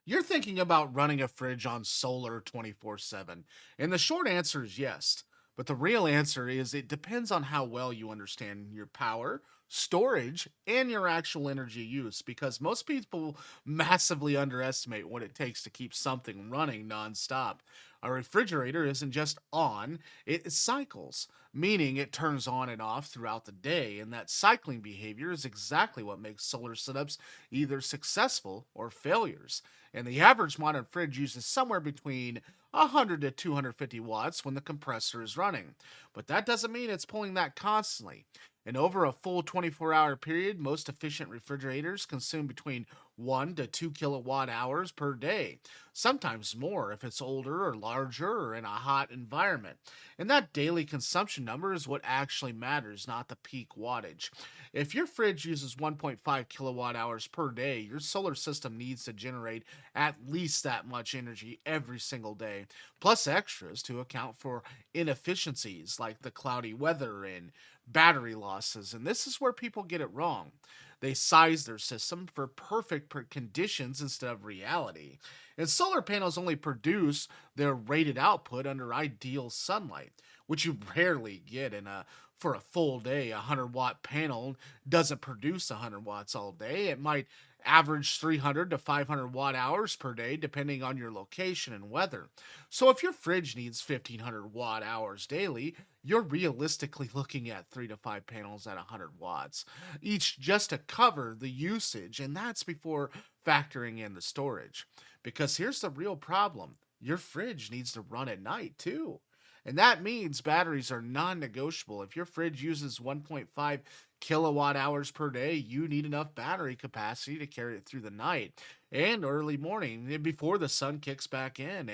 You're thinking about running a fridge on solar 24/7. And the short answer is yes. But the real answer is it depends on how well you understand your power, storage, and your actual energy use because most people massively underestimate what it takes to keep something running nonstop. A refrigerator isn't just on, it cycles, meaning it turns on and off throughout the day. And that cycling behavior is exactly what makes solar setups either successful or failures. And the average modern fridge uses somewhere between 100 to 250 watts when the compressor is running. But that doesn't mean it's pulling that constantly. And over a full 24-hour period, most efficient refrigerators consume between 1 to 2 kilowatt hours per day, sometimes more if it's older or larger or in a hot environment. And that daily consumption number is what actually matters, not the peak wattage. If your fridge uses 1.5 kilowatt hours per day, your solar system needs to generate at least that much energy every single day, plus extras to account for inefficiencies like the cloudy weather and battery losses. And this is where people get it wrong. They size their system for perfect conditions instead of reality. And solar panels only produce their rated output under ideal sunlight, which you rarely get in a for a full day. A 100-watt panel doesn't produce 100 watts all day. It might average 300 to 500 watt hours per day, depending on your location and weather. So, if your fridge needs 1500 watt hours daily, you're realistically looking at 3 to 5 panels at 100 watts, each just to cover the usage. And that's before factoring in the storage. Because here's the real problem, your fridge needs to run at night too. And that means batteries are non negotiable. If your fridge uses 1.5 kilowatt hours per day, you need enough battery capacity to carry it through the night and early morning before the sun kicks back in.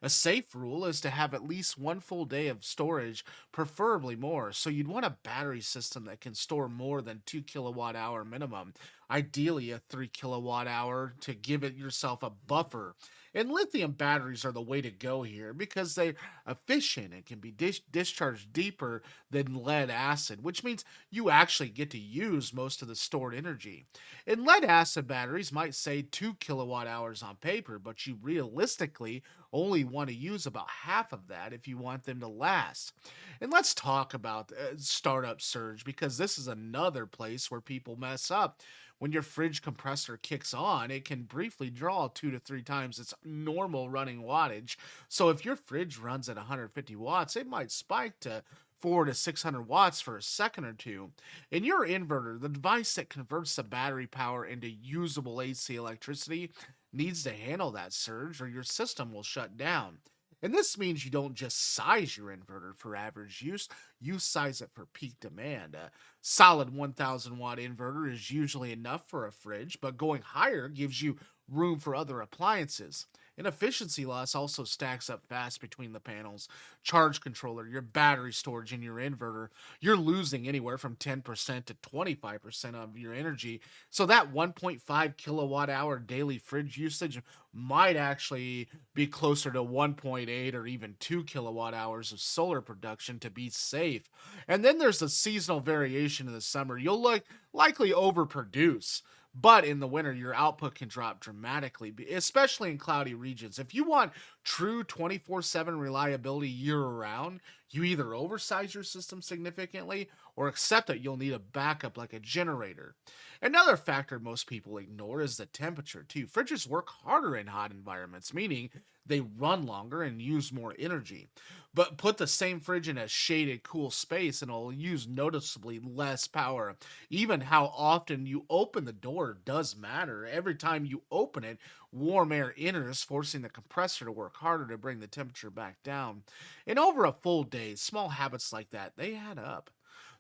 A safe rule is to have at least one full day of storage, preferably more. So you'd want a battery system that can store more than 2 kilowatt hour minimum, ideally a 3 kilowatt hour to give it yourself a buffer. And lithium batteries are the way to go here because they're efficient and can be discharged deeper than lead acid, which means you actually get to use most of the stored energy. And lead acid batteries might say 2 kilowatt hours on paper, but you realistically only want to use about half of that if you want them to last. And let's talk about startup surge because this is another place where people mess up. When your fridge compressor kicks on, it can briefly draw 2 to 3 times its normal running wattage. So if your fridge runs at 150 watts, it might spike to 4 to 600 watts for a second or two. In your inverter, the device that converts the battery power into usable AC electricity, needs to handle that surge or your system will shut down. And this means you don't just size your inverter for average use, you size it for peak demand. A solid 1000 watt inverter is usually enough for a fridge, but going higher gives you room for other appliances. And efficiency loss also stacks up fast between the panels. Charge controller, your battery storage, and your inverter, you're losing anywhere from 10% to 25% of your energy. So that 1.5 kilowatt hour daily fridge usage might actually be closer to 1.8 or even 2 kilowatt hours of solar production to be safe. And then there's the seasonal variation in the summer. You'll likely overproduce. But in the winter, your output can drop dramatically, especially in cloudy regions. If you want true 24/7 reliability year round, you either oversize your system significantly or accept that you'll need a backup like a generator. Another factor most people ignore is the temperature, too. Fridges work harder in hot environments, meaning they run longer and use more energy. But put the same fridge in a shaded, cool space and it'll use noticeably less power. Even how often you open the door does matter. Every time you open it, warm air enters, forcing the compressor to work harder to bring the temperature back down. And over a full day, small habits like that, they add up.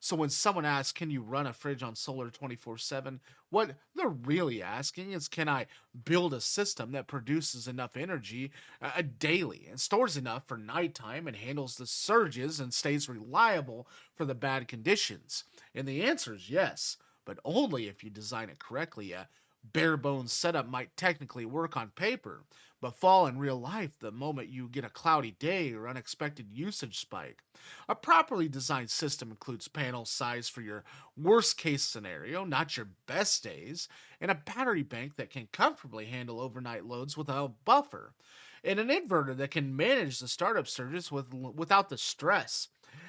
So when someone asks, can you run a fridge on solar 24/7? What they're really asking is, can I build a system that produces enough energy daily and stores enough for nighttime and handles the surges and stays reliable for the bad conditions? And the answer is yes, but only if you design it correctly. bare bones setup might technically work on paper, but fall in real life the moment you get a cloudy day or unexpected usage spike. A properly designed system includes panel size for your worst case scenario, not your best days, and a battery bank that can comfortably handle overnight loads without a buffer, and an inverter that can manage the startup surges without the stress.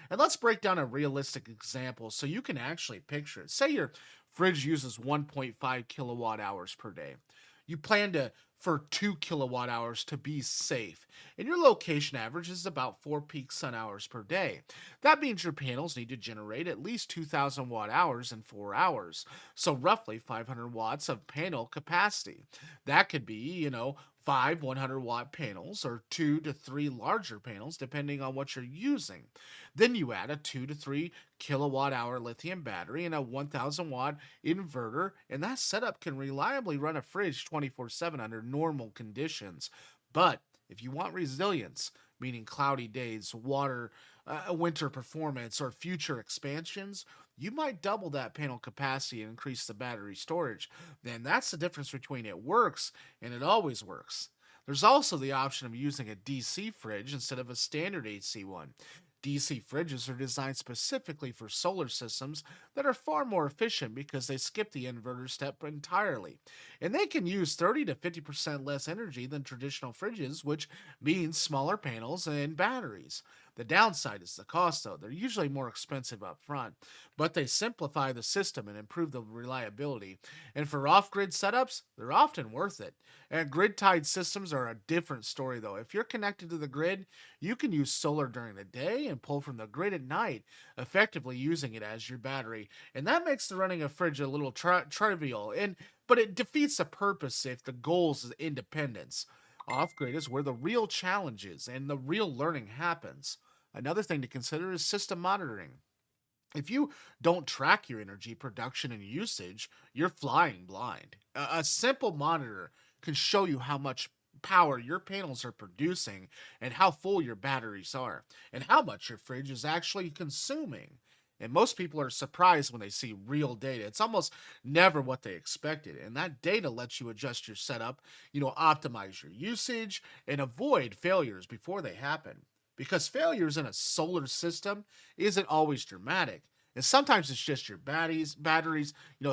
And let's break down a realistic example so you can actually picture it. Say your fridge uses 1.5 kilowatt hours per day. You plan to for 2 kilowatt hours to be safe, and your location average is about 4 peak sun hours per day. That means your panels need to generate at least 2,000 watt hours in 4 hours, so roughly 500 watts of panel capacity. That could be, 5 100-watt panels or 2 to 3 larger panels, depending on what you're using. Then you add a 2 to 3 kilowatt hour lithium battery and a 1,000-watt inverter, and that setup can reliably run a fridge 24/7 under normal conditions. But if you want resilience, meaning cloudy days, winter performance, or future expansions, you might double that panel capacity and increase the battery storage. And that's the difference between it works and it always works. There's also the option of using a DC fridge instead of a standard AC one. DC fridges are designed specifically for solar systems that are far more efficient because they skip the inverter step entirely. And they can use 30 to 50% less energy than traditional fridges, which means smaller panels and batteries. The downside is the cost, though. They're usually more expensive up front, but they simplify the system and improve the reliability. And for off grid setups, they're often worth it. And grid tied systems are a different story, though. If you're connected to the grid, you can use solar during the day and pull from the grid at night, effectively using it as your battery. And that makes the running a fridge a little trivial. But it defeats the purpose if the goal is independence. Off grid is where the real challenge is and the real learning happens. Another thing to consider is system monitoring. If you don't track your energy production and usage, you're flying blind. A simple monitor can show you how much power your panels are producing and how full your batteries are and how much your fridge is actually consuming. And most people are surprised when they see real data. It's almost never what they expected. And that data lets you adjust your setup, optimize your usage, and avoid failures before they happen. Because failures in a solar system isn't always dramatic. And sometimes it's just your batteries,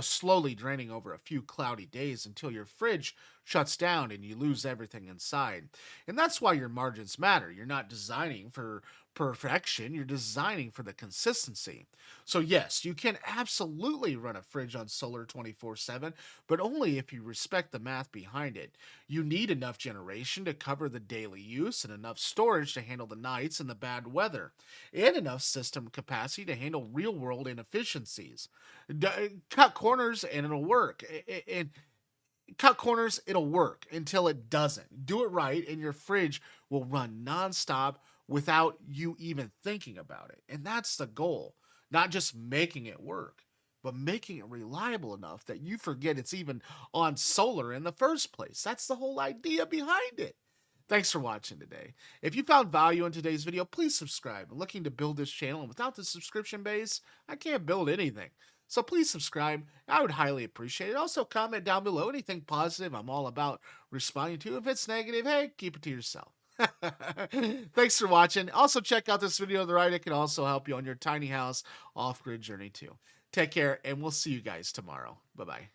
slowly draining over a few cloudy days until your fridge shuts down and you lose everything inside. And that's why your margins matter. You're not designing for perfection, you're designing for the consistency. So, yes, you can absolutely run a fridge on solar 24/7, but only if you respect the math behind it. You need enough generation to cover the daily use and enough storage to handle the nights and the bad weather, and enough system capacity to handle real world inefficiencies. Cut corners and it'll work. And cut corners, it'll work until it doesn't. Do it right, and your fridge will run nonstop without you even thinking about it. And that's the goal. Not just making it work, but making it reliable enough that you forget it's even on solar in the first place. That's the whole idea behind it. Thanks for watching today. If you found value in today's video, please subscribe. I'm looking to build this channel, and without the subscription base, I can't build anything. So please subscribe. I would highly appreciate it. Also, comment down below anything positive. I'm all about responding to. If it's negative, hey, keep it to yourself. Thanks for watching. Also, check out this video on the right. It can also help you on your tiny house off-grid journey too. Take care, and we'll see you guys tomorrow. Bye-bye.